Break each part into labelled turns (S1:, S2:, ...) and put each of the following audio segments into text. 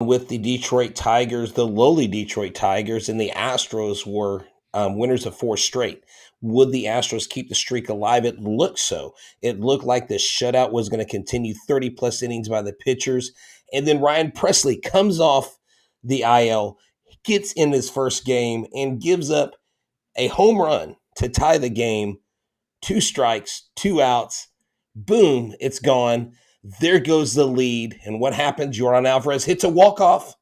S1: with the Detroit Tigers, the lowly Detroit Tigers, and the Astros were winners of 4 straight. Would the Astros keep the streak alive? It looked so. It looked like the shutout was going to continue, 30-plus innings by the pitchers. And then Ryan Presley comes off the IL, gets in his first game, and gives up a home run to tie the game. 2 strikes, 2 outs. Boom, it's gone. There goes the lead. And what happens? Yordan Alvarez hits a walk-off.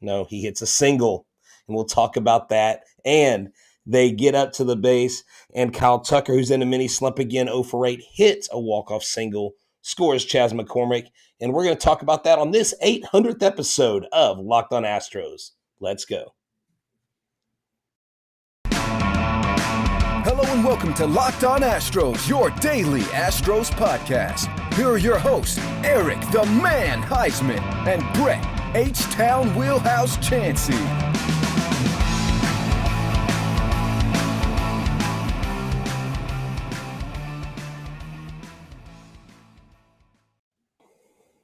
S1: No, he hits a single. And we'll talk about that. And they get up to the base. And Kyle Tucker, who's in a mini slump again, 0 for 8, hits a walk-off single, scores Chas McCormick. And we're going to talk about that on this 800th episode of Locked On Astros. Let's go.
S2: Hello and welcome to Locked On Astros, your daily Astros podcast. Here are your hosts, Eric the Man Huysman and Brett H-Town Wheelhouse Chancey.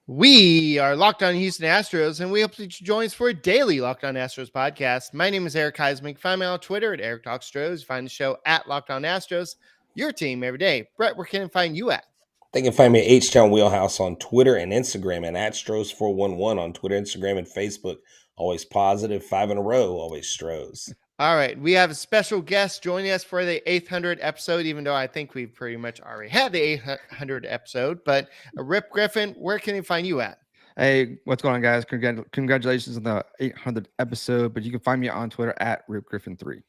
S3: We are Locked On Houston Astros, and we hope that you join us for a daily Locked On Astros podcast. My name is Eric Huysman. Find me on Twitter at Eric Talks Astros. Find the show at Locked On Astros, your team every day. Brett, where can I find you at?
S1: They can find me at H-Town Wheelhouse on Twitter and Instagram, and at Astros411 on Twitter, Instagram, and Facebook. Always positive, 5 in a row, always Stros.
S3: All right, we have a special guest joining us for the 800 episode, even though I think we've pretty much already had the 800 episode. But Rop Griffin, where can he find you at?
S4: Hey, what's going on, guys? Congratulations on the 800th episode, but you can find me on Twitter at Rop Griffin 3.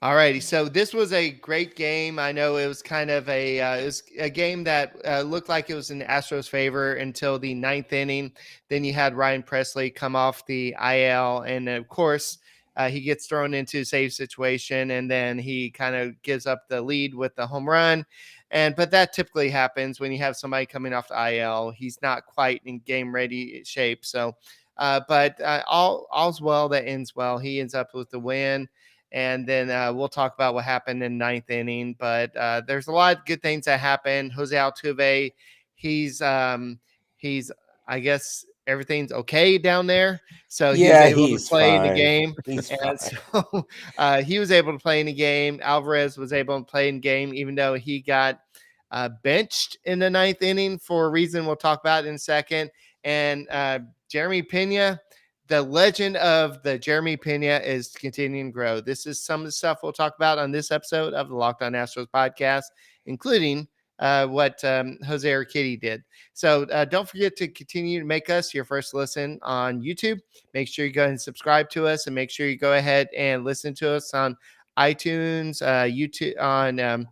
S3: All righty, so this was a great game. I know it was kind of it was a game that looked like it was in Astros' favor until the 9th inning. Then you had Ryan Presley come off the IL, and of course, he gets thrown into a save situation, and then he kind of gives up the lead with the home run. But that typically happens when you have somebody coming off the IL. He's not quite in game ready shape. So, but all's well that ends well. He ends up with the win. And then we'll talk about what happened in 9th inning. But there's a lot of good things that happened. Jose Altuve, he's I guess everything's okay down there. So he was able to play in the game. So he was able to play in the game. Alvarez was able to play in the game, even though he got benched in the 9th inning for a reason we'll talk about in a second. And Jeremy Pena, the legend of the Jeremy Pena, is continuing to grow. This is some of the stuff we'll talk about on this episode of the Locked On Astros podcast, including what Jose Uriquidy did. So don't forget to continue to make us your first listen on YouTube. Make sure you go ahead and subscribe to us, and make sure you go ahead and listen to us on iTunes, YouTube, on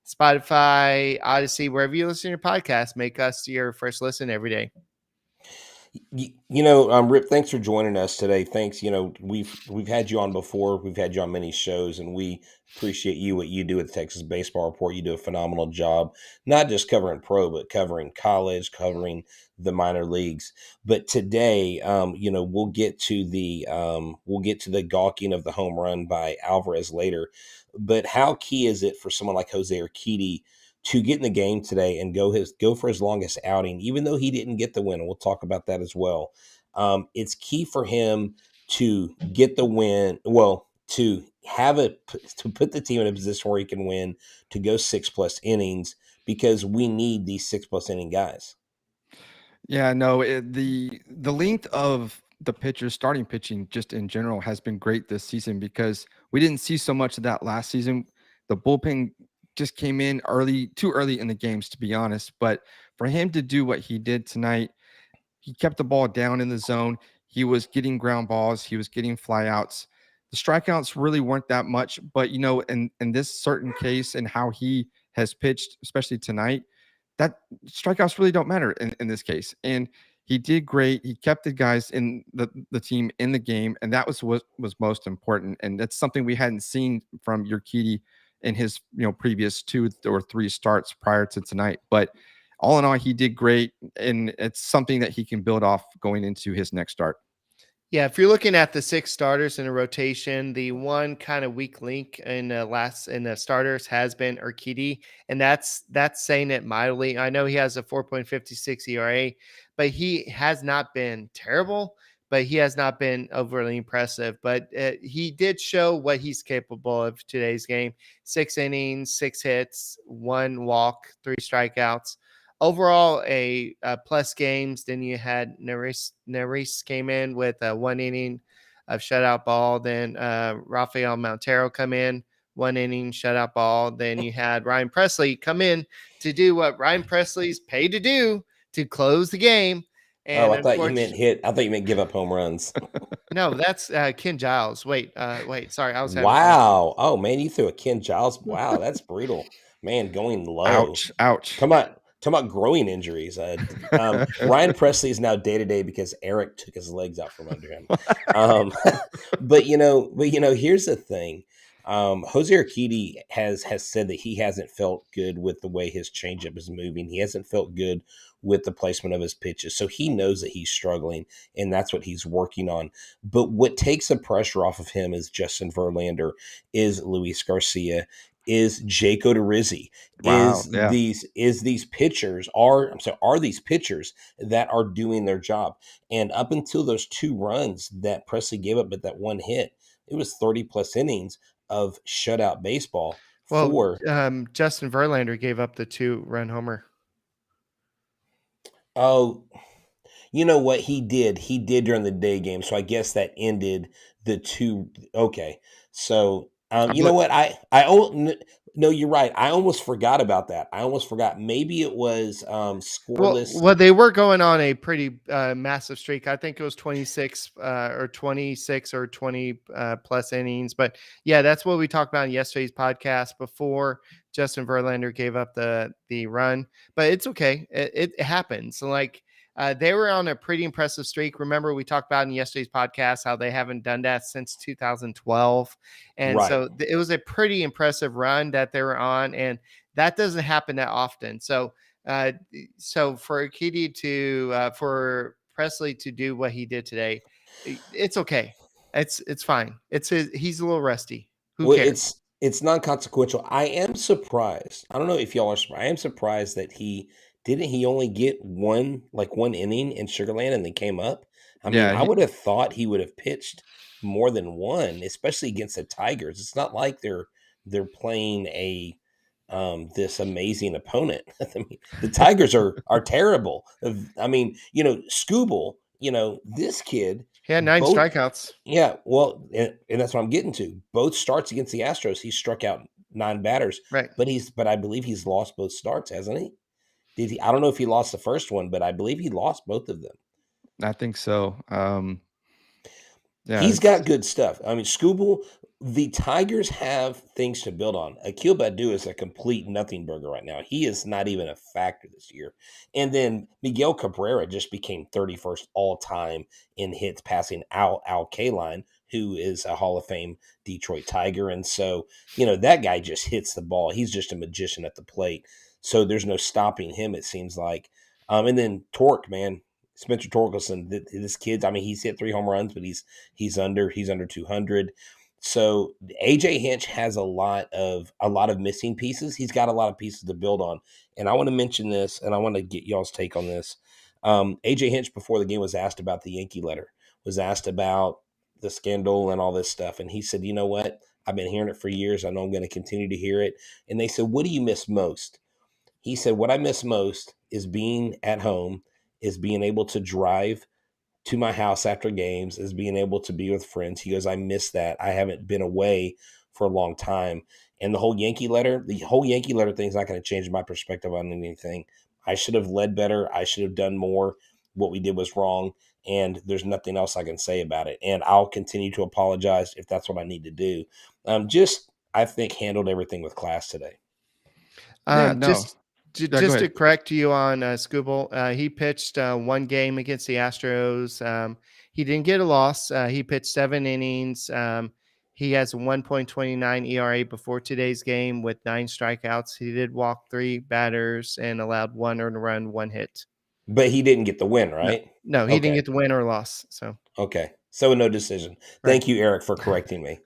S3: Spotify, Odyssey, wherever you listen to your podcast. Make us your first listen every day.
S1: Rip, thanks for joining us today. Thanks. We've had you on before. We've had you on many shows, and we appreciate what you do at the Texas Baseball Report. You do a phenomenal job, not just covering pro, but covering college, covering the minor leagues. But today, we'll get to the gawking of the home run by Alvarez later. But how key is it for someone like Jose Uriquidy to get in the game today and go for his longest outing, even though he didn't get the win? And we'll talk about that as well. It's key for him to get the win. Well, to put the team in a position where he can win, to go 6+ innings, because we need these 6+ inning guys.
S4: Yeah, no, the length of the pitchers starting pitching just in general has been great this season, because we didn't see so much of that last season. The bullpen just came in too early in the games, to be honest. But for him to do what he did tonight, he kept the ball down in the zone. He was getting ground balls. He was getting flyouts. The strikeouts really weren't that much, but in this certain case and how he has pitched, especially tonight, that strikeouts really don't matter in this case. And he did great. He kept the guys in the team in the game, and that was what was most important. And that's something we hadn't seen from Uriquidy in his previous 2 or 3 starts prior to tonight. But all in all, he did great, and it's something that he can build off going into his next start.
S3: Yeah, if you're looking at the 6 starters in a rotation, the one kind of weak link in the starters has been Uriquidy, and that's saying it mildly. I know he has a 4.56 ERA, but he has not been terrible. But he has not been overly impressive. But he did show what he's capable of today's game. 6 innings, 6 hits, 1 walk, 3 strikeouts. Overall, a plus games. Then you had Neris came in with a 1 inning of shutout ball. Then Rafael Montero come in, 1 inning shutout ball. Then you had Ryan Presley come in to do what Ryan Presley's paid to do, to close the game.
S1: Oh,
S3: And
S1: I thought you meant
S3: unfortunately,
S1: hit. I thought you meant give up home runs.
S3: no, that's Ken Giles. Wait, sorry, I was having
S1: Wow. Oh man, you threw a Ken Giles. Wow, that's brutal. Man, going low.
S4: Ouch. Ouch.
S1: Talking about growing injuries. Ryan Presley is now day to day because Eric took his legs out from under him. But here's the thing. Jose Uriquidy has said that he hasn't felt good with the way his changeup is moving. He hasn't felt good with the placement of his pitches. So he knows that he's struggling, and that's what he's working on. But what takes the pressure off of him is Justin Verlander, is Luis Garcia, is Jake Odorizzi,
S4: Wow. Yeah.
S1: are these pitchers that are doing their job. And up until those 2 runs that Presley gave up at that 1 hit, it was 30 plus innings of shutout baseball for
S3: Justin Verlander gave up the 2-run homer.
S1: Oh, you know what he did? He did during the day game, so I guess that ended the 2. Okay, so you know what? No, you're right. I almost forgot about that. I almost forgot. Maybe it was scoreless.
S3: Well, they were going on a pretty massive streak. I think it was 26 or 26 or 20 plus innings. But yeah, that's what we talked about in yesterday's podcast before Justin Verlander gave up the run. But it's okay. It happens. So they were on a pretty impressive streak. Remember, we talked about in yesterday's podcast how they haven't done that since 2012. And
S1: Right.
S3: so it was a pretty impressive run that they were on. And that doesn't happen that often. So for Uriquidy for Presley to do what he did today, it's okay. It's fine. He's a little rusty. Who cares?
S1: It's non-consequential. I am surprised. I don't know if y'all are surprised. I am surprised that he only get one inning in Sugarland and then came up. I mean, I would have thought he would have pitched more than one, especially against the Tigers. It's not like they're playing this amazing opponent. I mean, the Tigers are terrible. I mean, Scooble, this kid.
S3: He had 9 strikeouts.
S1: Yeah, well, and that's what I'm getting to. Both starts against the Astros, he struck out 9 batters.
S3: Right.
S1: But I believe he's lost both starts, hasn't he? Did he? I don't know if he lost the first one, but I believe he lost both of them.
S4: I think so. Yeah,
S1: he's got good stuff. I mean, Scooble, the Tigers have things to build on. Akil Baddoo is a complete nothing burger right now. He is not even a factor this year. And then Miguel Cabrera just became 31st all time in hits, passing Al Kaline, who is a Hall of Fame Detroit Tiger. And so, that guy just hits the ball. He's just a magician at the plate. So there's no stopping him, it seems like. And then Torque, man. Spencer Torkelson, this kid, I mean, he's hit 3 home runs, but he's under 200. So AJ Hinch has a lot of missing pieces. He's got a lot of pieces to build on. And I want to mention this, and I want to get y'all's take on this. AJ Hinch, before the game, was asked about the Yankee letter, was asked about the scandal and all this stuff. And he said, you know what? I've been hearing it for years. I know I'm going to continue to hear it. And they said, what do you miss most? He said, what I miss most is being at home, is being able to drive to my house after games, is being able to be with friends. He goes, I miss that. I haven't been away for a long time. And the whole Yankee letter thing is not going to change my perspective on anything. I should have led better. I should have done more. What we did was wrong. And there's nothing else I can say about it. And I'll continue to apologize if that's what I need to do. I think handled everything with class today.
S3: Just to correct you on Scooble, he pitched 1 game against the Astros. He didn't get a loss. He pitched 7 innings. He has a 1.29 ERA before today's game with 9 strikeouts. He did walk 3 batters and allowed 1 earned run, 1 hit.
S1: But he didn't get the win, right?
S3: No, he didn't get the win or loss. So
S1: okay, so no decision. Right. Thank you, Eric, for correcting me.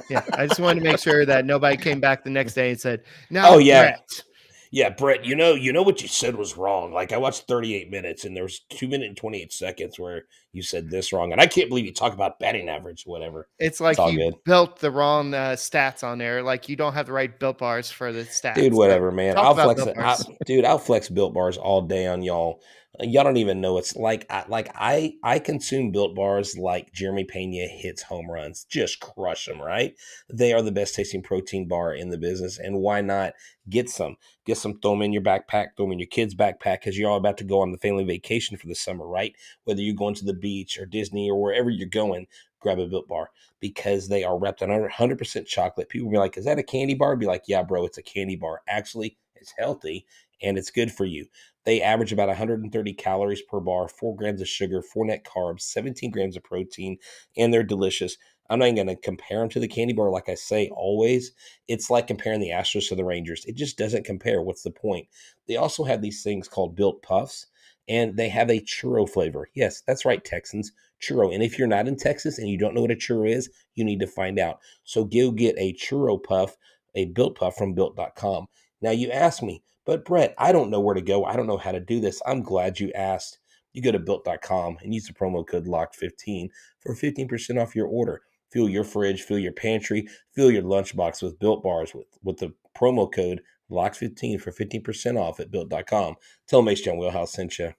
S3: Yeah, I just wanted to make sure that nobody came back the next day and said, "No,
S1: oh yeah."
S3: Brett.
S1: Yeah, Brett, you know what you said was wrong. Like I watched 38 minutes and there was 2 minutes and 28 seconds where you said this wrong. And I can't believe you talk about batting average, whatever.
S3: It's
S1: It's
S3: like
S1: all
S3: you
S1: good.
S3: built the wrong stats on there. Like you don't have the right built bars for the
S1: Dude,
S3: stats. So
S1: whatever, man.
S3: talk
S1: I'll
S3: about
S1: flex
S3: built
S1: it.
S3: bars.
S1: Dude, I'll flex Built Bars all day on y'all. Y'all don't even know it's like I consume Built Bars like Jeremy Pena hits home runs. Just crush them, right? They are the best tasting protein bar in the business, and why not get some? Get some, throw them in your backpack, throw them in your kid's backpack because you're all about to go on the family vacation for the summer, right? Whether you're going to the beach or Disney or wherever you're going, grab a Built Bar because they are wrapped in 100% chocolate. People be like, is that a candy bar? Be like, yeah, bro, it's a candy bar. Actually, it's healthy and it's good for you. They average about 130 calories per bar, 4 grams of sugar, 4 net carbs, 17 grams of protein, and they're delicious. I'm not even going to compare them to the candy bar. Like I say, always, it's like comparing the Astros to the Rangers. It just doesn't compare. What's the point? They also have these things called Built Puffs, and they have a churro flavor. Yes, that's right, Texans, churro. And if you're not in Texas and you don't know what a churro is, you need to find out. So go get a churro puff, a Built Puff from built.com. Now you ask me, but Brett, I don't know where to go. I don't know how to do this. I'm glad you asked. You go to built.com and use the promo code LOCKED15 for 15% off your order. Fill your fridge, fill your pantry, fill your lunchbox with Built Bars with the promo code LOCKED15 for 15% off at built.com. Tell them H. Wheelhouse sent you.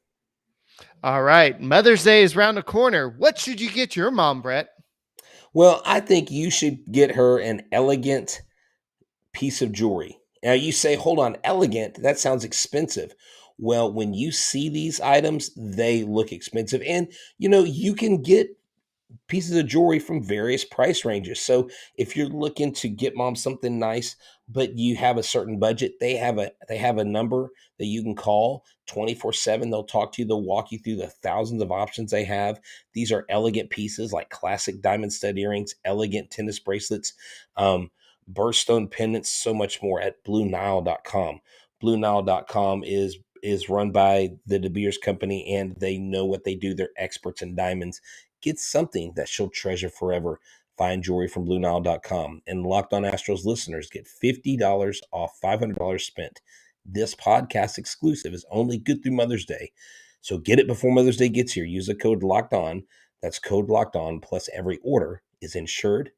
S3: All right. Mother's Day is around the corner. What should you get your mom, Brett?
S1: Well, I think you should get her an elegant piece of jewelry. Now you say, hold on, elegant, that sounds expensive. Well, when you see these items, they look expensive. And you can get pieces of jewelry from various price ranges. So if you're looking to get mom something nice, but you have a certain budget, they have a number that you can call 24/7. They'll talk to you, they'll walk you through the thousands of options they have. These are elegant pieces like classic diamond stud earrings, elegant tennis bracelets, birthstone pendants, so much more at BlueNile.com. BlueNile.com is run by the De Beers company and they know what they do. They're experts in diamonds. Get something that she'll treasure forever. Find jewelry from BlueNile.com. And Locked On Astros listeners get $50 off $500 spent. This podcast exclusive is only good through Mother's Day. So get it before Mother's Day gets here. Use the code Locked On. That's code Locked On. Plus, every order is insured,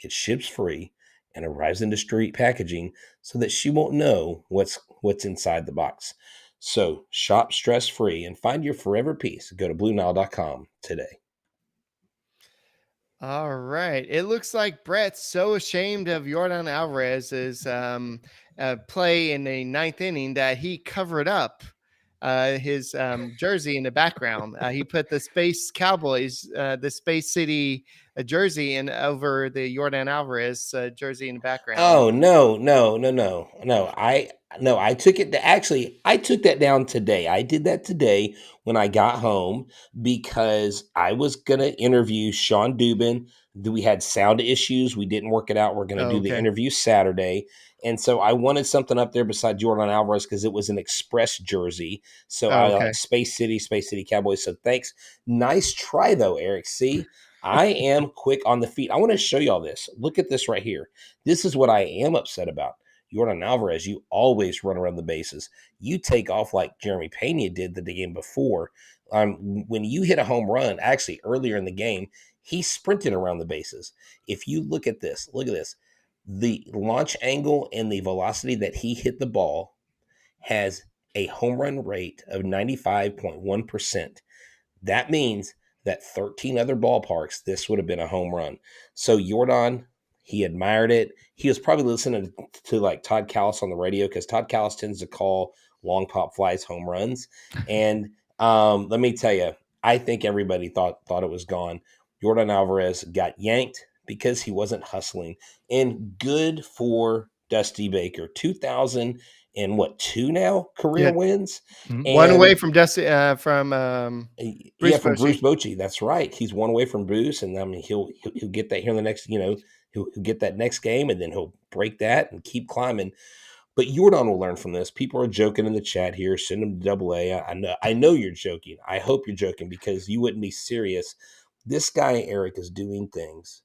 S1: it ships free, and arrives in discreet packaging so that she won't know what's inside the box. So shop stress free and find your forever peace. Go to BlueNile.com today.
S3: All right. It looks like Brett's so ashamed of Yordan Alvarez's play in the ninth inning that he covered up his jersey in the background. He put the Space Cowboys, the Space City jersey in over the Yordan Alvarez jersey in the background.
S1: Oh no. I took it actually I took that down today. I did that today when I got home because I was gonna interview Sean Dubin. We had sound issues. We didn't work it out. We're gonna
S3: Oh,
S1: do the
S3: okay.
S1: interview Saturday. And so I wanted something up there beside Jordan Alvarez because it was an express jersey. So
S3: Oh,
S1: I
S3: okay.
S1: like Space City Cowboys. So thanks. Nice try though, Eric. See, I am quick on the feet. I want to show y'all this. Look at this right here. This is what I am upset about. Yordan Alvarez, you always run around the bases. You take off like Jeremy Pena did the game before. When you hit a home run, actually earlier in the game, he sprinted around the bases. If you look at this, the launch angle and the velocity that he hit the ball has a home run rate of 95.1%. That means that 13 other ballparks, this would have been a home run. So Yordan, he admired it. He was probably listening to like Todd Callis on the radio because Todd Callis tends to call long pop flies home runs. And let me tell you, I think everybody thought it was gone. Yordan Alvarez got yanked because he wasn't hustling. And good for Dusty Baker. 2000 and what, two now career
S3: Yeah.
S1: wins.
S4: Mhm.
S3: One away
S1: And
S3: from Dusty from
S1: yeah,
S3: Bruce
S1: from
S3: Bochy.
S1: Bruce Bochy. That's right. He's one away from Bruce, and I mean he'll get that here in the next. He'll get that next game, and then he'll break that and keep climbing. But Jordan will learn from this. People are joking in the chat here. Send him to Double A. I know you're joking. I hope you're joking because you wouldn't be serious. This guy Eric is doing things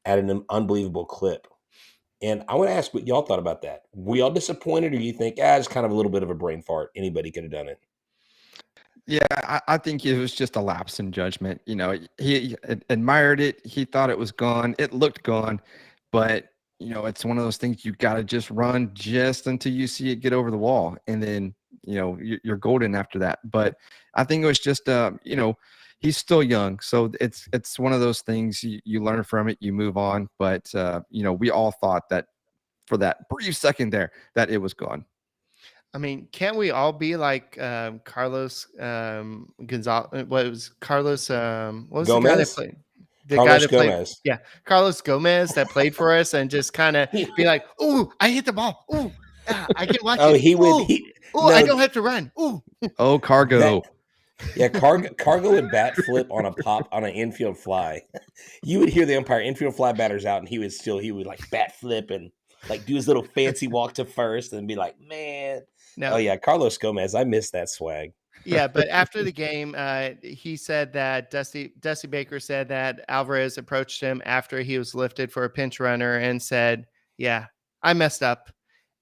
S1: at an unbelievable clip. And I want to ask what y'all thought about that. Were y'all disappointed, or you think, it's kind of a little bit of a brain fart? Anybody could have done it.
S4: Yeah, I think it was just a lapse in judgment. He admired it. He thought it was gone. It looked gone, but it's one of those things you got to just run just until you see it get over the wall, and then you're golden after that. But I think it was just he's still young, so it's one of those things you learn from it, you move on. But we all thought that for that brief second there that it was gone.
S3: I mean, can't we all be like Carlos Gonzalez? What was Carlos? What was the guy that
S1: Gomez?
S3: played? The guy
S1: Carlos
S3: that played,
S1: Gomez.
S3: yeah, Carlos Gomez that played for us, and just kind of be like, "Ooh, I hit the ball. Ooh, I can watch
S1: Oh,
S3: it.
S1: he would.
S3: Ooh, I don't have to run. Ooh."
S4: Oh, Cargo.
S1: Cargo would bat flip on a pop on an infield fly. You would hear the umpire infield fly batters out, and he would like bat flip and like do his little fancy walk to first, and be like, man.
S3: No,
S1: Oh yeah, Carlos Gomez. I miss that swag.
S3: yeah, but after the game, he said that Dusty Baker said that Alvarez approached him after he was lifted for a pinch runner and said, "Yeah, I messed up,"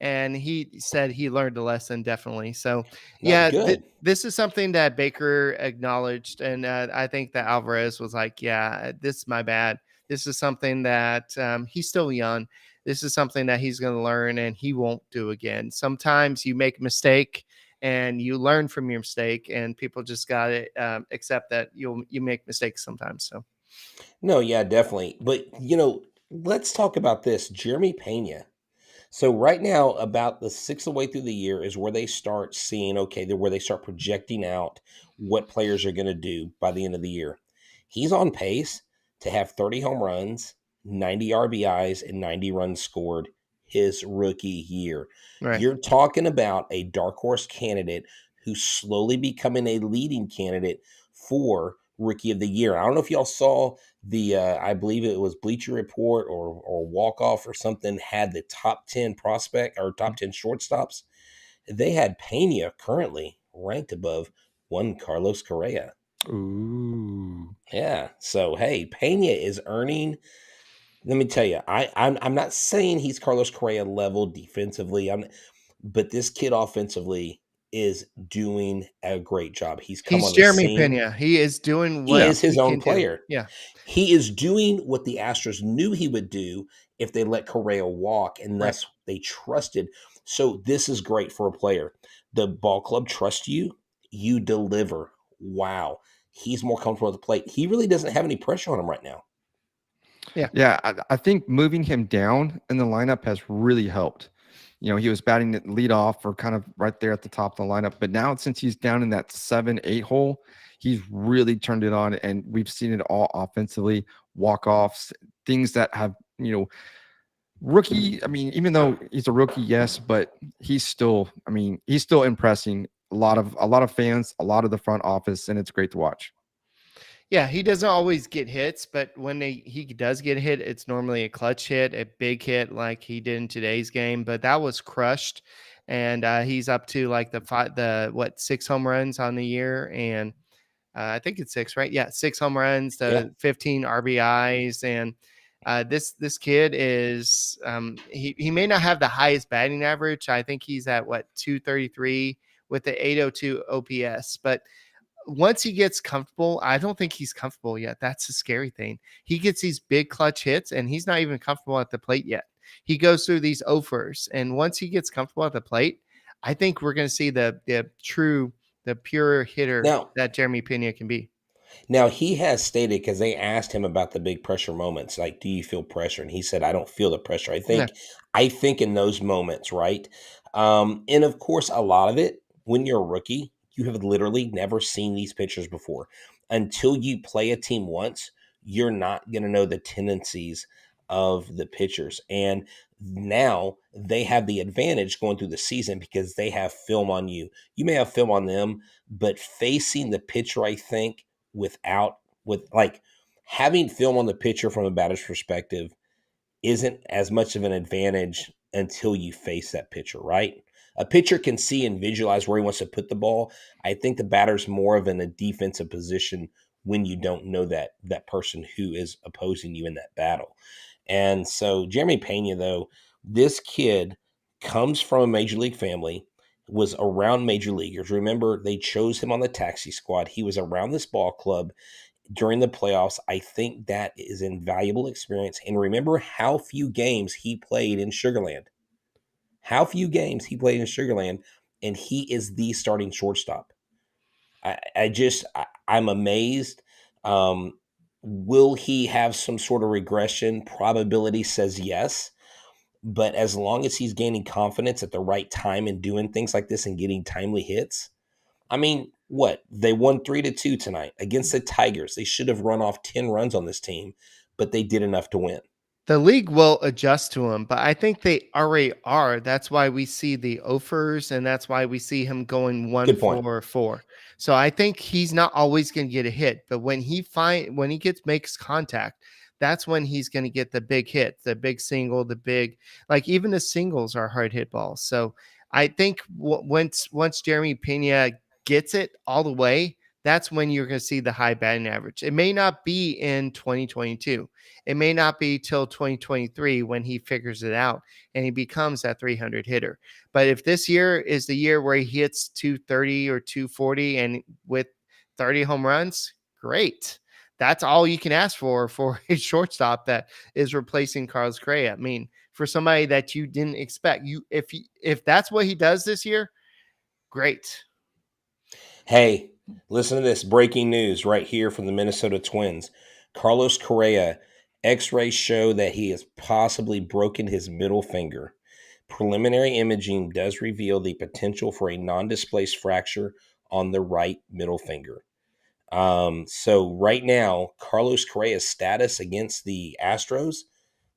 S3: and he said he learned a lesson, definitely. So, yeah,
S1: Good.
S3: this is something that Baker acknowledged, and I think that Alvarez was like, "Yeah, this is my bad. This is something that he's still young. This is something that he's going to learn, and he won't do again. Sometimes you make a mistake." And you learn from your mistake, and people just got to accept that you make mistakes sometimes. So,
S1: No, yeah, definitely. But let's talk about this. Jeremy Pena. So right now, about the sixth of the way through the year is where they start seeing, where they start projecting out what players are going to do by the end of the year. He's on pace to have 30 home runs, 90 RBIs, and 90 runs scored his rookie year.
S3: right.
S1: You're talking about a dark horse candidate who's slowly becoming a leading candidate for rookie of the year. I don't know if y'all saw the I believe it was Bleacher Report or Walk Off or something had the top 10 prospect or top 10 shortstops. They had Pena currently ranked above one Carlos Correa.
S4: Ooh.
S1: Yeah. So hey, Pena is earning. Let me tell you, I'm not saying he's Carlos Correa level defensively. But this kid offensively is doing a great job. He's come
S3: He's
S1: on the
S3: Jeremy
S1: scene.
S3: Pena. He is doing
S1: He
S3: what
S1: is his
S3: he
S1: own
S3: can do.
S1: player.
S3: Yeah.
S1: He is doing what the Astros knew he would do if they let Correa walk, and
S3: Right.
S1: thus they trusted. So this is great for a player. The ball club trusts you. You deliver. Wow. He's more comfortable at the plate. He really doesn't have any pressure on him right now.
S4: Yeah, I think moving him down in the lineup has really helped. He was batting at lead off or kind of right there at the top of the lineup. But now since he's down in that 7-8 hole, he's really turned it on. And we've seen it all offensively, walk-offs, things that have, rookie. I mean, even though he's a rookie, yes, but he's still impressing a lot of fans, a lot of the front office, and it's great to watch.
S3: Yeah, he doesn't always get hits, but when he does get hit, it's normally a clutch hit, a big hit like he did in today's game. But that was crushed, and he's up to like the 6 home runs on the year, and I think it's 6, right? Yeah, 6 home runs,
S1: Yeah.
S3: 15 RBIs, and this kid is he may not have the highest batting average. I think he's at 233 with the 802 OPS, but once he gets comfortable, I don't think he's comfortable yet. That's the scary thing. He gets these big clutch hits, and he's not even comfortable at the plate yet. He goes through these offers, and once he gets comfortable at the plate, I think we're going to see the pure hitter that Jeremy Pena can be.
S1: Now, he has stated, because they asked him about the big pressure moments, like, do you feel pressure? And he said, I don't feel the pressure. I think in those moments, right? And of course, a lot of it, when you're a rookie, you have literally never seen these pitchers before. Until you play a team once, you're not going to know the tendencies of the pitchers. And now they have the advantage going through the season because they have film on you. You may have film on them, but facing the pitcher, I think, with having film on the pitcher from a batter's perspective isn't as much of an advantage until you face that pitcher, right? A pitcher can see and visualize where he wants to put the ball. I think the batter's more of in a defensive position when you don't know that person who is opposing you in that battle. And so Jeremy Pena, though, this kid comes from a major league family, was around major leaguers. Remember, they chose him on the taxi squad. He was around this ball club during the playoffs. I think that is invaluable experience. And remember how few games he played in Sugarland. How few games he played in Sugarland, and he is the starting shortstop. I'm amazed. Will he have some sort of regression? Probability says yes. But as long as he's gaining confidence at the right time and doing things like this and getting timely hits, I mean, what? They won 3-2 tonight against the Tigers. They should have run off 10 runs on this team, but they did enough to win.
S3: The league will adjust to him, but I think they already are. That's why we see the offers, and that's why we see him going
S1: Good point.
S3: 1-4-4. So I think he's not always going to get a hit, but when he makes contact, that's when he's going to get the big hit, the big single, like even the singles are hard hit balls. So I think once Jeremy Pena gets it all the way, that's when you're going to see the high batting average. It may not be in 2022. It may not be till 2023 when he figures it out and he becomes that 300 hitter. But if this year is the year where he hits 230 or 240 and with 30 home runs, great. That's all you can ask for a shortstop that is replacing Carlos Correa. I mean, for somebody that you didn't expect, if that's what he does this year, great.
S1: Hey, listen to this breaking news right here from the Minnesota Twins. Carlos Correa, X-rays show that he has possibly broken his middle finger. Preliminary imaging does reveal the potential for a non-displaced fracture on the right middle finger. So right now, Carlos Correa's status against the Astros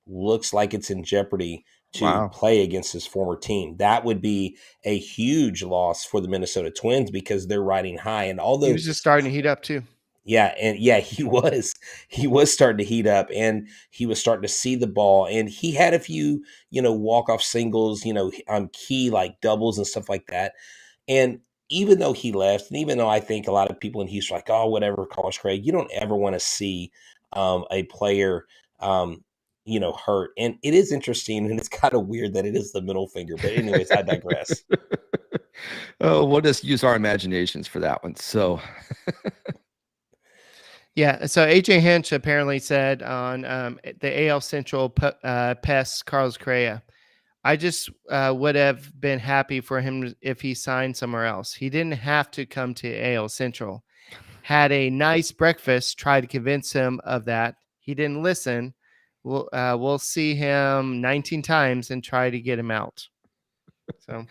S1: looks like it's in jeopardy to play against his former team. That would be a huge loss for the Minnesota Twins because they're riding high. And although
S3: he was just starting to heat up too.
S1: Yeah, he was starting to heat up, and he was starting to see the ball, and he had a few, walk-off singles, key like doubles and stuff like that. And even though he left, and even though I think a lot of people in Houston are like, oh, whatever, Carlos Correa, you don't ever want to see a player, hurt. And it is interesting, and it's kind of weird that it is the middle finger. But anyways, I digress.
S4: Oh, we'll just use our imaginations for that one. So,
S3: yeah. So AJ Hinch apparently said on the AL Central pest Carlos Correa, I just would have been happy for him if he signed somewhere else. He didn't have to come to AL Central. Had a nice breakfast, tried to convince him of that. He didn't listen. We'll see him 19 times and try to get him out. So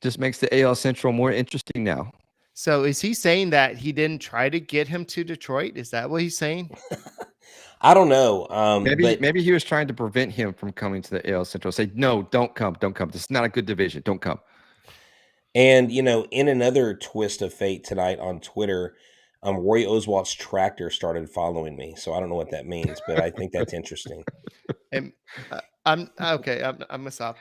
S4: just makes the AL Central more interesting now.
S3: So is he saying that he didn't try to get him to Detroit? Is that what he's saying?
S1: I don't know.
S4: Maybe he was trying to prevent him from coming to the AL Central. Say, no, don't come. This is not a good division. Don't come.
S1: And, in another twist of fate tonight on Twitter, Roy Oswalt's tractor started following me. So I don't know what that means, but I think that's interesting.
S3: And, I'm okay. I'm gonna stop.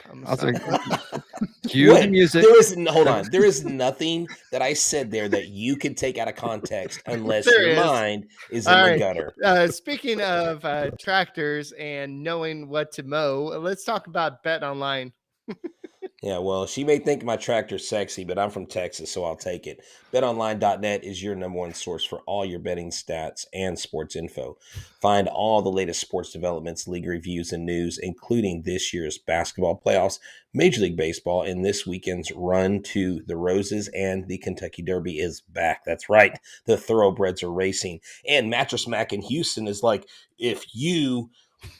S4: Cue the music.
S1: Hold on. There is nothing that I said there that you can take out of context unless your mind is in the gutter.
S3: Speaking of tractors and knowing what to mow, let's talk about Bet Online.
S1: Yeah, well, she may think my tractor's sexy, but I'm from Texas, so I'll take it. BetOnline.net is your number one source for all your betting stats and sports info. Find all the latest sports developments, league reviews, and news, including this year's basketball playoffs, Major League Baseball, and this weekend's run to the Roses, and the Kentucky Derby is back. That's right. The thoroughbreds are racing. And Mattress Mac in Houston is like, if you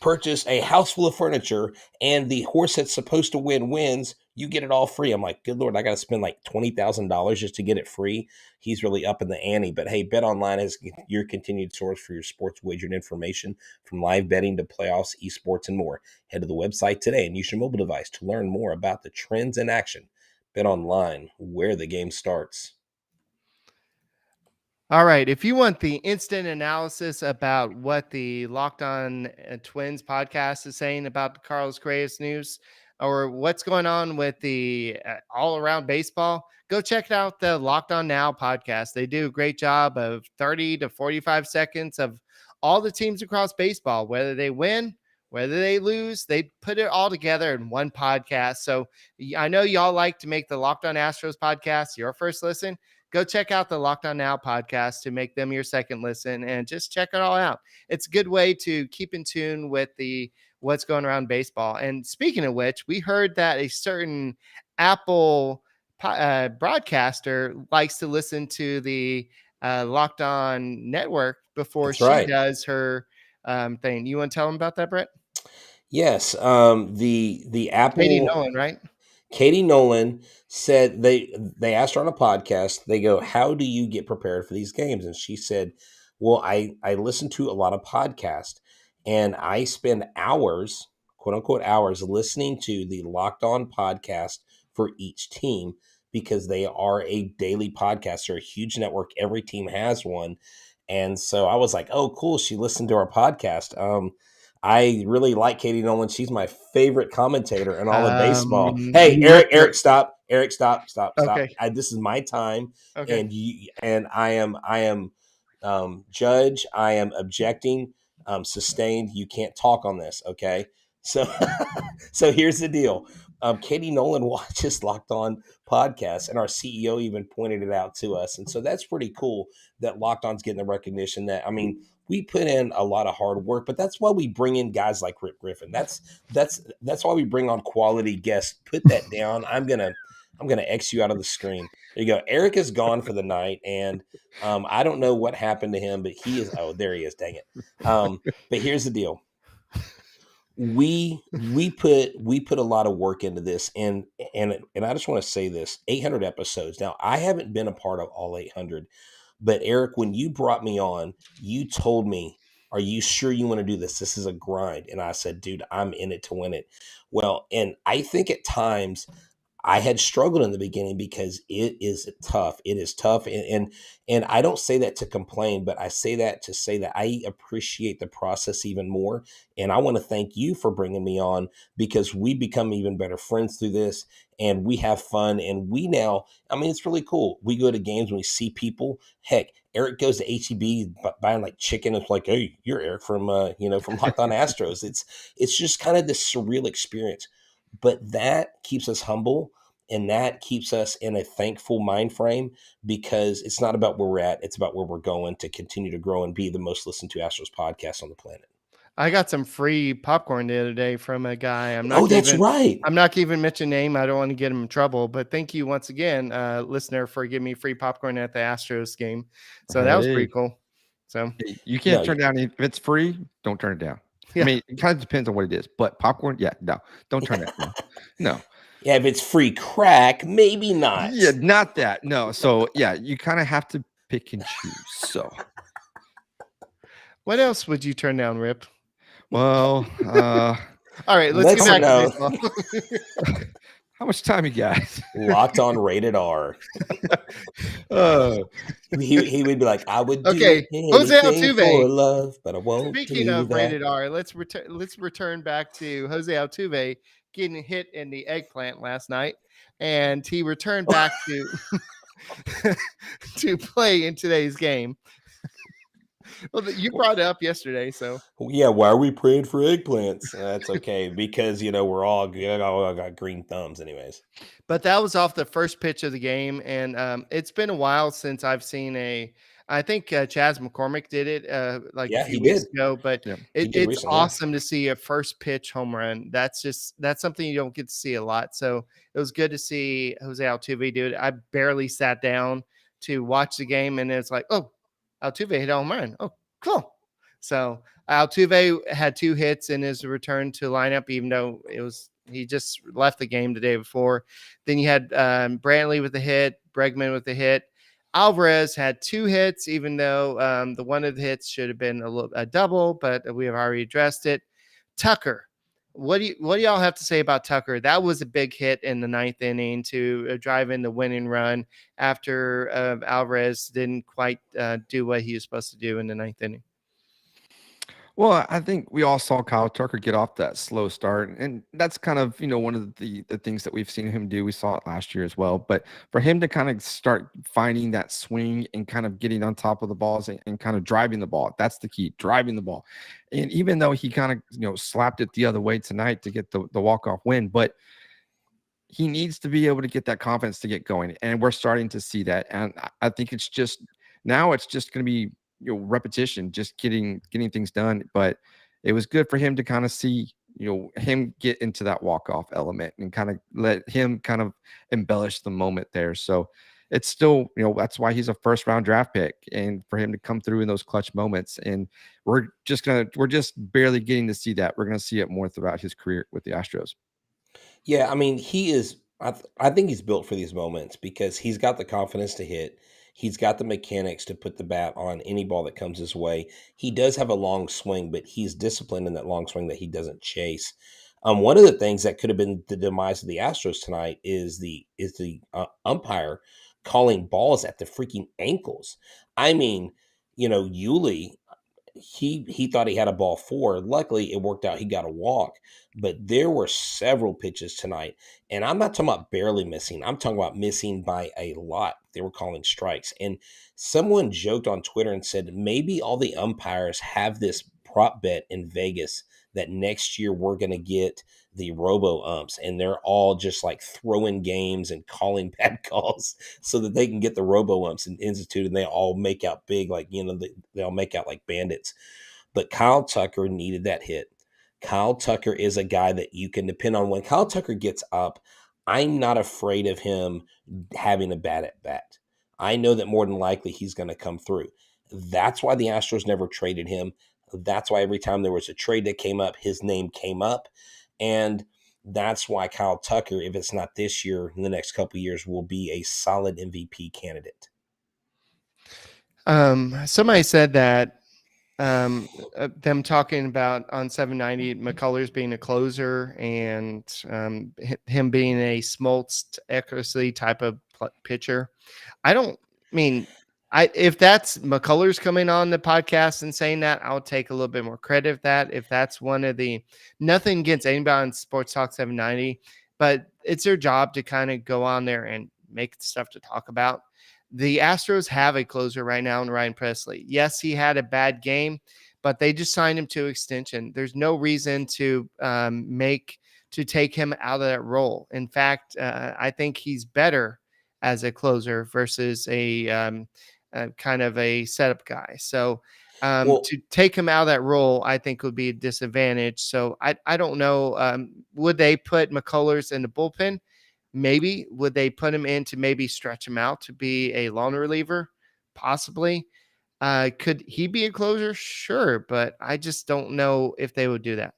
S1: purchase a house full of furniture and the horse that's supposed to win wins, you get it all free. I'm like, good Lord, I got to spend like $20,000 just to get it free. He's really up in the ante. But hey, BetOnline is your continued source for your sports wagering information, from live betting to playoffs, esports, and more. Head to the website today and use your mobile device to learn more about the trends in action. BetOnline, where the game starts.
S3: All right. If you want the instant analysis about what the Locked On Twins podcast is saying about Carlos Correa's news, or what's going on with the all-around baseball, go check out the Locked On Now podcast. They do a great job of 30 to 45 seconds of all the teams across baseball, whether they win, whether they lose, they put it all together in one podcast. So I know y'all like to make the Locked On Astros podcast your first listen. Go check out the Locked On Now podcast to make them your second listen and just check it all out. It's a good way to keep in tune with what's going around baseball. And speaking of which, we heard that a certain Apple broadcaster likes to listen to the Locked On Network before
S1: That's
S3: she
S1: right.
S3: does her thing. You want to tell them about that, Brett?
S1: Yes. The Apple
S3: Katie Nolan, right?
S1: Katie Nolan said they asked her on a podcast, they go, how do you get prepared for these games? And she said, well, I listen to a lot of podcasts and I spend hours, quote unquote hours, listening to the Locked On podcast for each team because they are a daily podcast. They're a huge network. Every team has one. And so I was like, oh, cool. She listened to our podcast. I really like Katie Nolan. She's my favorite commentator in all of baseball. Hey,
S3: You
S1: Eric,
S3: looked her-
S1: stop. Eric, stop.
S3: Okay.
S1: This is my time,
S3: Okay.
S1: and I am judge. I am objecting. Sustained. You can't talk on this. Okay. So, so here's the deal. Katie Nolan watches Locked On podcast, and our CEO even pointed it out to us. And so that's pretty cool that Locked On's getting the recognition that, I mean, we put in a lot of hard work, but that's why we bring in guys like Rop Griffin. That's why we bring on quality guests. Put that down. I'm gonna X you out of the screen. There you go. Eric is gone for the night, and I don't know what happened to him, but he is. Oh, there he is. Dang it. But here's the deal. We put a lot of work into this, and I just want to say this: 800 episodes. Now, I haven't been a part of all 800. But Eric, when you brought me on, you told me, are you sure you want to do this? This is a grind. And I said, dude, I'm in it to win it. Well, and I think at times I had struggled in the beginning because it is tough. It is tough. And I don't say that to complain, but I say that to say that I appreciate the process even more. And I want to thank you for bringing me on because we become even better friends through this and we have fun. And we now, I mean, it's really cool. We go to games and we see people. Heck, Eric goes to HEB buying like chicken. It's like, hey, you're Eric from Locked On Astros. It's just kind of this surreal experience. But that keeps us humble and that keeps us in a thankful mind frame because it's not about where we're at. It's about where we're going to continue to grow and be the most listened to Astros podcast on the planet.
S3: I got some free popcorn the other day from a guy.
S1: That's right.
S3: I'm not even mention name. I don't want to get him in trouble, but thank you once again, listener, for giving me free popcorn at the Astros game. So that was pretty cool. So
S4: you can't turn down if it's free. Don't turn it down. Yeah. I mean, it kind of depends on what it is, but popcorn, no, don't turn it down. No.
S1: Yeah, if it's free crack, maybe not.
S4: Yeah, not that. No. So yeah, you kind of have to pick and choose. So
S3: what else would you turn down, Rip?
S4: Well,
S3: all right, let's get back to baseball.
S4: How much time you guys?
S1: Locked On Rated R. He would be like, I would do
S3: Jose Altuve
S1: for love, but I won't.
S3: Speaking of Rated R, let's return back to Jose Altuve getting hit in the eggplant last night, and he returned back to play in today's game. Well, you brought it up yesterday, so
S1: yeah. Why are we praying for eggplants? That's okay because we're all got green thumbs, anyways.
S3: But that was off the first pitch of the game, and it's been a while since I've seen I think Chaz McCormick did it a few weeks ago, but it's awesome to see a first pitch home run. That's something you don't get to see a lot. So it was good to see Jose Altuve do it. I barely sat down to watch the game, and it's like, oh, Altuve hit a home run. Oh, cool. So Altuve had 2 hits in his return to lineup, even though he just left the game the day before. Then you had Brantley with a hit, Bregman with a hit. Alvarez had 2 hits, even though the one of the hits should have been a double, but we have already addressed it. Tucker, what do y'all have to say about Tucker? That was a big hit in the 9th inning to drive in the winning run after Alvarez didn't quite do what he was supposed to do in the 9th inning.
S4: Well, I think we all saw Kyle Tucker get off that slow start, and that's kind of one of the things that we've seen him do. We saw it last year as well, but for him to kind of start finding that swing and kind of getting on top of the balls and kind of driving the ball, that's the key, driving the ball. And even though he kind of slapped it the other way tonight to get the walk off win, but he needs to be able to get that confidence to get going, and we're starting to see that. And I think it's just now it's just going to be repetition, just getting things done. But it was good for him to kind of see him get into that walk off element and kind of let him kind of embellish the moment there. So it's still that's why he's a first round draft pick, and for him to come through in those clutch moments. And we're just barely getting to see that. We're gonna see it more throughout his career with the Astros.
S1: Yeah, I mean, he is. I think he's built for these moments because he's got the confidence to hit. He's got the mechanics to put the bat on any ball that comes his way. He does have a long swing, but he's disciplined in that long swing that he doesn't chase. One of the things that could have been the demise of the Astros tonight is the umpire calling balls at the freaking ankles. I mean, Yuli, he thought he had a ball four. Luckily, it worked out. He got a walk, but there were several pitches tonight, and I'm not talking about barely missing. I'm talking about missing by a lot. They were calling strikes, and someone joked on Twitter and said maybe all the umpires have this prop bet in Vegas that next year we're going to get the robo umps, and they're all just like throwing games and calling bad calls so that they can get the robo umps and institute, and they all make out big, like they all make out like bandits. But Kyle Tucker needed that hit. Kyle Tucker is a guy that you can depend on. When Kyle Tucker gets up, I'm not afraid of him having a bad at bat. I know that more than likely he's going to come through. That's why the Astros never traded him. That's why every time there was a trade that came up, his name came up. And that's why Kyle Tucker, if it's not this year, in the next couple of years, will be a solid MVP candidate.
S3: Somebody said that them talking about on 790 McCullers being a closer and him being a Smoltz Eckersley type of pitcher. I don't mean if that's McCullers coming on the podcast and saying that, I'll take a little bit more credit of that. If that's one of the nothing against anybody on Sports Talk 790, but it's their job to kind of go on there and make stuff to talk about. The Astros have a closer right now in Ryan Pressly. Yes, he had a bad game, but they just signed him to extension. There's no reason to take him out of that role. In fact, I think he's better as a closer versus a kind of a setup guy. So to take him out of that role, I think would be a disadvantage. So I don't know. Would they put McCullers in the bullpen? Maybe. Would they put him in to maybe stretch him out to be a lone reliever? Possibly. Could he be a closer? Sure, but I just don't know if they would do that.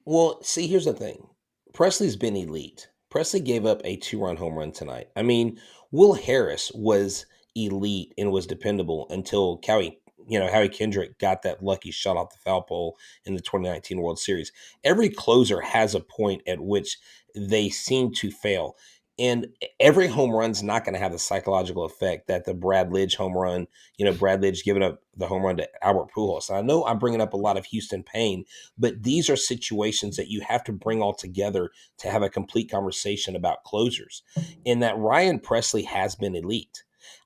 S1: Well, see, here's the thing. Presley's been elite. Pressly gave up a 2-run home run tonight. I mean, Will Harris was elite and was dependable until Howie Kendrick got that lucky shot off the foul pole in the 2019 World Series. Every closer has a point at which they seem to fail. And every home run's not going to have the psychological effect that the Brad Lidge home run, Brad Lidge giving up the home run to Albert Pujols. And I know I'm bringing up a lot of Houston pain, but these are situations that you have to bring all together to have a complete conversation about closers. And that Ryan Pressly has been elite.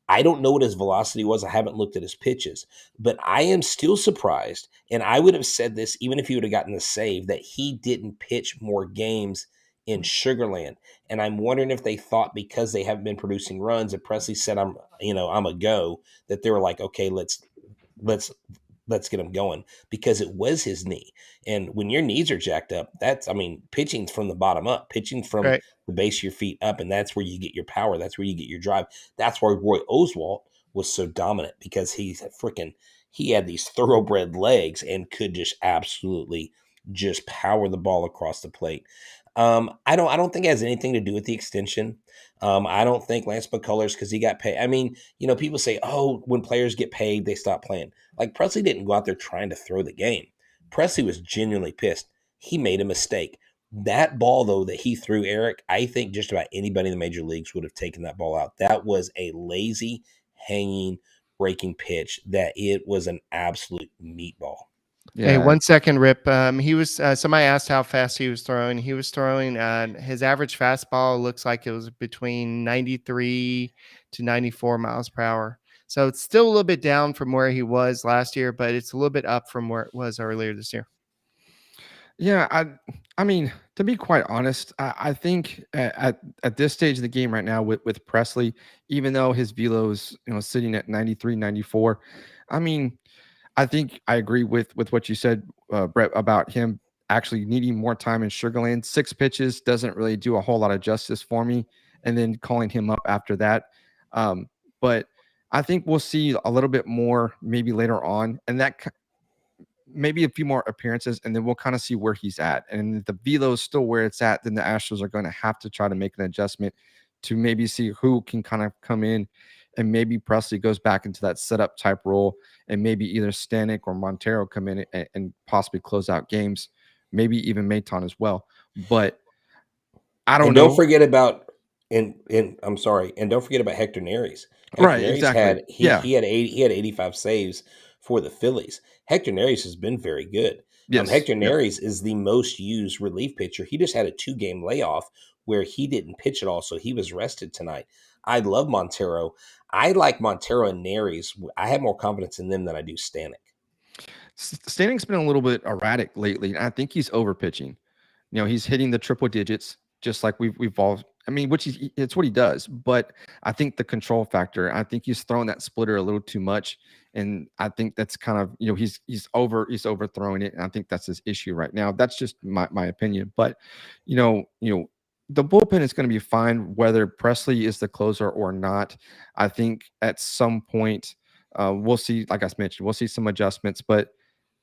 S1: I don't know what his velocity was. I haven't looked at his pitches, but I am still surprised. And I would have said this even if he would have gotten the save, that he didn't pitch more games in Sugarland. And I'm wondering if they thought because they haven't been producing runs and Pressly said, I'm a go, that they were like, okay, let's get him going, because it was his knee. And when your knees are jacked up, pitching from the bottom up, pitching from
S3: Right.
S1: the base of your feet up, and that's where you get your power. That's where you get your drive. That's why Roy Oswalt was so dominant, because he had these thoroughbred legs and could just absolutely just power the ball across the plate. I don't think it has anything to do with the extension. I don't think Lance McCullers, because he got paid. I mean, people say, oh, when players get paid, they stop playing. Like, Pressly didn't go out there trying to throw the game. Pressly was genuinely pissed. He made a mistake. That ball, though, that he threw, Eric, I think just about anybody in the major leagues would have taken that ball out. That was a lazy, hanging, breaking pitch that it was an absolute meatball.
S3: Hey,
S4: Yeah.
S3: 1 second, Rip. He was somebody asked how fast he was throwing. He was throwing his average fastball looks like it was between 93 to 94 miles per hour. So it's still a little bit down from where he was last year, but it's a little bit up from where it was earlier this year.
S4: Yeah, I mean, to be quite honest, I think at this stage of the game right now with Presley, even though his velo's sitting at 93, 94, I mean, I think I agree with what you said, Brett, about him actually needing more time in Sugarland. 6 pitches doesn't really do a whole lot of justice for me, and then calling him up after that. But I think we'll see a little bit more maybe later on, and that maybe a few more appearances, and then we'll kind of see where he's at. And if the velo is still where it's at, then the Astros are going to have to try to make an adjustment to maybe see who can kind of come in, and maybe Presley goes back into that setup type role, and maybe either Stanek or Montero come in and possibly close out games, maybe even Maton as well. But I don't
S1: And don't
S4: know.
S1: forget about and I'm sorry, and don't forget about Hector Neris. Hector
S4: Right,
S1: Neris
S4: exactly.
S1: had
S4: Yeah.
S1: he had 85 saves for the Phillies. Hector Neris has been very good.
S4: Yes.
S1: Hector
S4: Yep.
S1: Neris is the most used relief pitcher. He just had a 2 game layoff where he didn't pitch at all, so he was rested tonight. I love Montero. I like Montero and Neris. I have more confidence in them than I do Stanek.
S4: Staning's been a little bit erratic lately, and I think he's over pitching. He's hitting the triple digits just like we've all. I mean, it's what he does. But I think the control factor. I think he's throwing that splitter a little too much, and I think that's kind of he's overthrowing it, and I think that's his issue right now. That's just my opinion. But the bullpen is going to be fine whether Presley is the closer or not. I think at some point we'll see. Like I mentioned, we'll see some adjustments, but.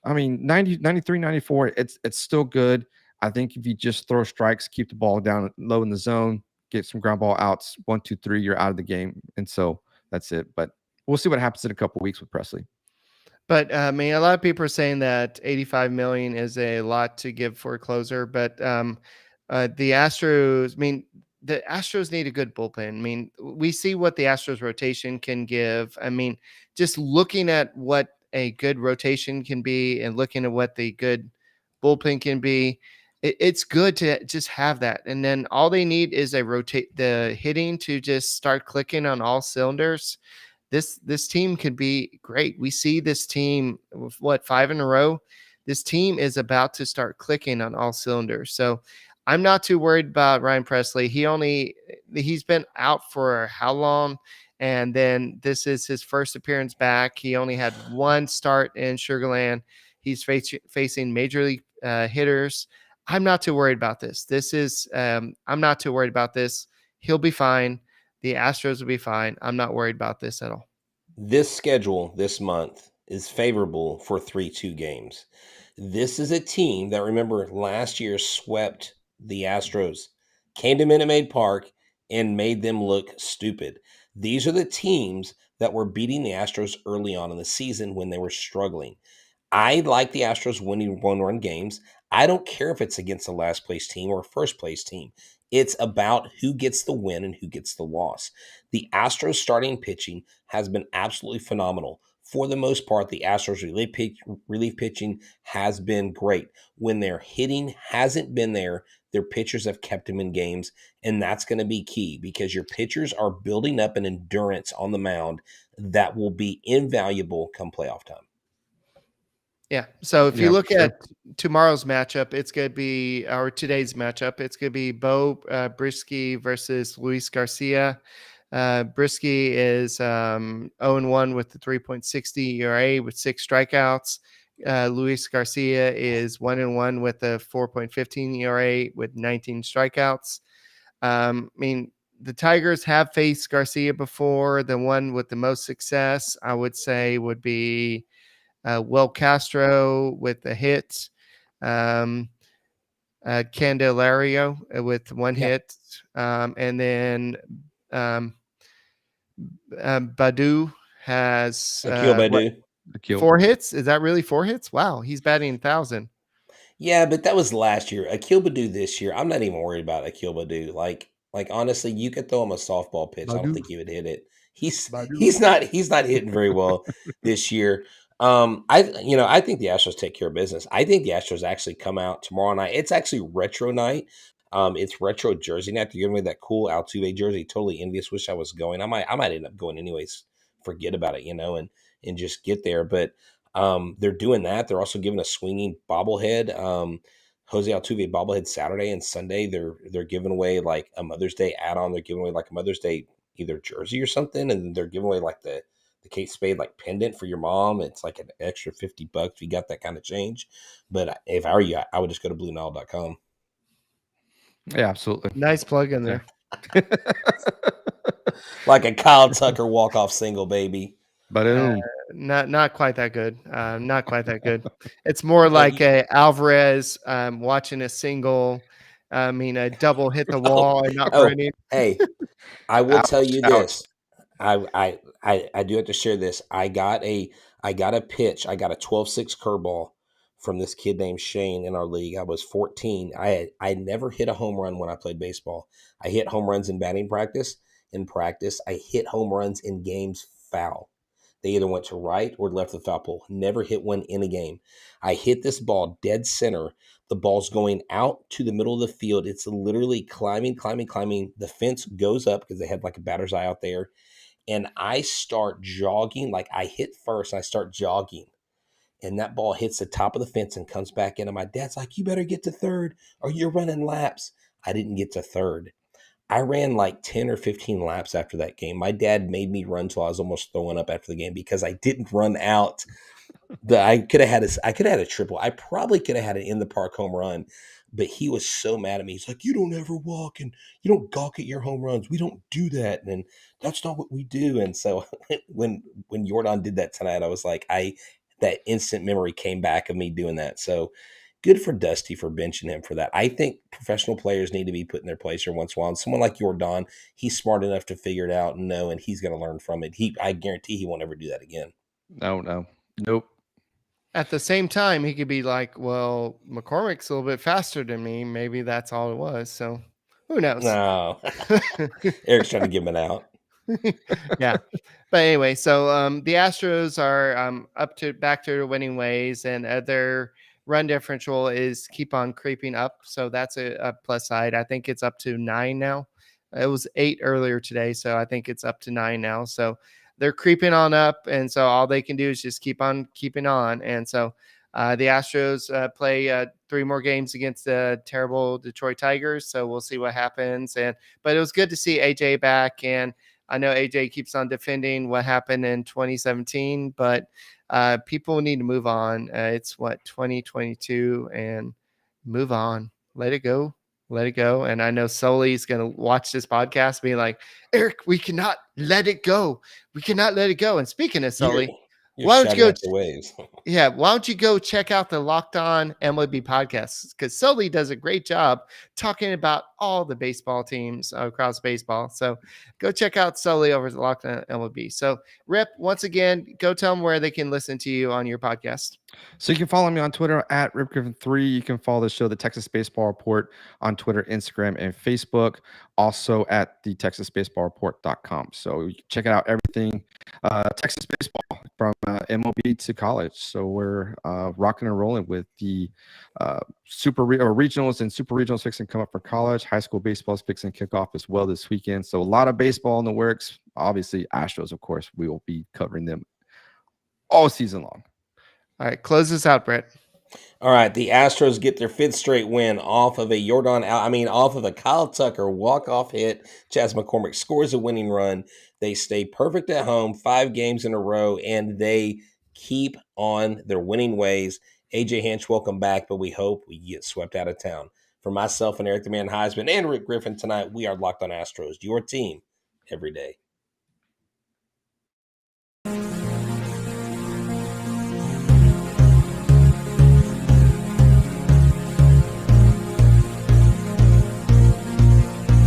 S4: I mean, 90, 93, 94, it's still good. I think if you just throw strikes, keep the ball down low in the zone, get some ground ball outs, 1, 2, 3, you're out of the game. And so that's it. But we'll see what happens in a couple of weeks with Presley.
S3: But I mean, a lot of people are saying that 85 million is a lot to give for a closer. But the Astros, I mean, the Astros need a good bullpen. I mean, we see what the Astros rotation can give. I mean, just looking at what a good rotation can be and looking at what the good bullpen can be, it's good to just have that. And then all they need is the hitting to just start clicking on all cylinders. This team could be great. We see this team with 5 in a row. This team is about to start clicking on all cylinders. So I'm not too worried about Ryan Presley. He's been out for how long? And then this is his first appearance back. He only had 1 start in Sugarland. He's facing major league hitters. I'm not too worried about this. I'm not too worried about this. He'll be fine. The Astros will be fine. I'm not worried about this at all.
S1: This schedule this month is favorable for 3-2 games. This is a team that, remember, last year swept the Astros, came to Minute Maid Park, and made them look stupid. These are the teams that were beating the Astros early on in the season when they were struggling. I like the Astros winning 1-run games. I don't care if it's against the last place team or first place team. It's about who gets the win and who gets the loss. The Astros starting pitching has been absolutely phenomenal. For the most part, the Astros relief pitching has been great. When their hitting hasn't been there, their pitchers have kept them in games, and that's going to be key because your pitchers are building up an endurance on the mound that will be invaluable come playoff time.
S3: Yeah. So if you
S4: Yeah,
S3: look
S4: for sure.
S3: at tomorrow's matchup, it's going to be, or today's matchup, it's going to be Bo Brisky versus Luis Garcia. Brisky is 0-1 with the 3.60 ERA with 6 strikeouts. Luis Garcia is 1-1 with the 4.15 ERA with 19 strikeouts. I mean, the Tigers have faced Garcia before. The one with the most success, I would say, would be Will Castro with a hit. Candelario with 1 hit. And then Badu has
S1: Akil Badu.
S4: Akil.
S3: 4 hits. Is that really 4 hits? Wow, he's batting 1,000.
S1: Yeah, but that was last year. Akil Badu this year, I'm not even worried about Akil Badu. Like honestly, you could throw him a softball pitch. I don't
S4: Badu.
S1: think he would hit it. He's
S4: Badu.
S1: he's not hitting very well this year. I think the Astros take care of business. I think the Astros actually come out tomorrow night. It's actually retro night. It's retro jersey night. They're giving me that cool Altuve jersey. Totally envious. Wish I was going. I might end up going anyways. Forget about it, and just get there. But they're doing that. They're also giving a swinging bobblehead. Jose Altuve bobblehead Saturday and Sunday. They're giving away like a Mother's Day add-on. They're giving away like a Mother's Day either jersey or something, and they're giving away like the Kate Spade like pendant for your mom. It's like an extra $50 if you got that kind of change. But if I were you, I would just go to BlueNile.com.
S4: Yeah, absolutely.
S3: Nice plug in there.
S1: Like a Kyle Tucker walk-off single, baby.
S4: But
S3: Not quite that good. Not quite that good. It's more like a Alvarez watching a single. A double hit the wall and not running.
S1: Hey, I will tell you
S4: ouch.
S1: this. I do have to share this. I got a pitch. I got a 12-6 curveball from this kid named Shane in our league. I was 14. I never hit a home run when I played baseball. I hit home runs in batting practice. In practice, I hit home runs in games foul. They either went to right or left the foul pole. Never hit one in a game. I hit this ball dead center. The ball's going out to the middle of the field. It's literally climbing. The fence goes up because they had like a batter's eye out there. And I start jogging. Like I hit first and I start jogging. And that ball hits the top of the fence and comes back in. And my dad's like, you better get to third or you're running laps. I didn't get to third. I ran like 10 or 15 laps after that game. My dad made me run till I was almost throwing up after the game because I didn't run out. I could have had a triple. I probably could have had an in the park home run, but he was so mad at me. He's like, you don't ever walk and you don't gawk at your home runs. We don't do that. And that's not what we do. And so when Yordan did that tonight, I was like, that instant memory came back of me doing that. So good for Dusty for benching him for that. I think professional players need to be put in their place every once in a while. And someone like Yordan, he's smart enough to figure it out and know, and he's going to learn from it. I guarantee he won't ever do that again.
S4: No. Nope.
S3: At the same time, he could be like, well, McCormick's a little bit faster than me. Maybe that's all it was. So who knows?
S1: No. Eric's trying to give him an out.
S3: Yeah. But anyway, so the Astros are back to their winning ways, and their run differential is keep on creeping up. So that's a plus side. I think it's up to 9 now. It was 8 earlier today, so I think it's up to 9 now. So they're creeping on up, and so all they can do is just keep on keeping on. And so the Astros play 3 more games against the terrible Detroit Tigers. So we'll see what happens. But it was good to see AJ back, and I know AJ keeps on defending what happened in 2017, but people need to move on. It's 2022, and move on. Let it go. Let it go. And I know Sully's going to watch this podcast, be like, Eric, we cannot let it go. We cannot let it go. And speaking of Sully,
S1: you're
S3: why don't you go?
S1: the waves.
S3: Yeah, why don't you go check out the Locked On MLB podcast? Because Sully does a great job talking about all the baseball teams across baseball. So go check out Sully over at Locked On MLB. So Rip, once again, go tell them where they can listen to you on your podcast.
S4: So you can follow me on Twitter at Rop Griffin 3. You can follow the show, The Texas Baseball Report, on Twitter, Instagram, and Facebook. Also at the TexasBaseballReport.com. So you can check out everything Texas baseball from MLB to college. So we're rocking and rolling with the regionals and super regionals fixing to come up for college. High school baseball is fixing to kick off as well this weekend. So a lot of baseball in the works. Obviously, Astros, of course, we will be covering them all season long.
S3: All right, close this out, Brett.
S1: All right, the Astros get their 5th straight win off of a Kyle Tucker walk-off hit. Chas McCormick scores a winning run. They stay perfect at home 5 games in a row, and they keep on their winning ways. AJ Hinch, welcome back, but we hope we get swept out of town. For myself and Eric the Man Huysman and Rick Griffin tonight, we are Locked On Astros, your team every day.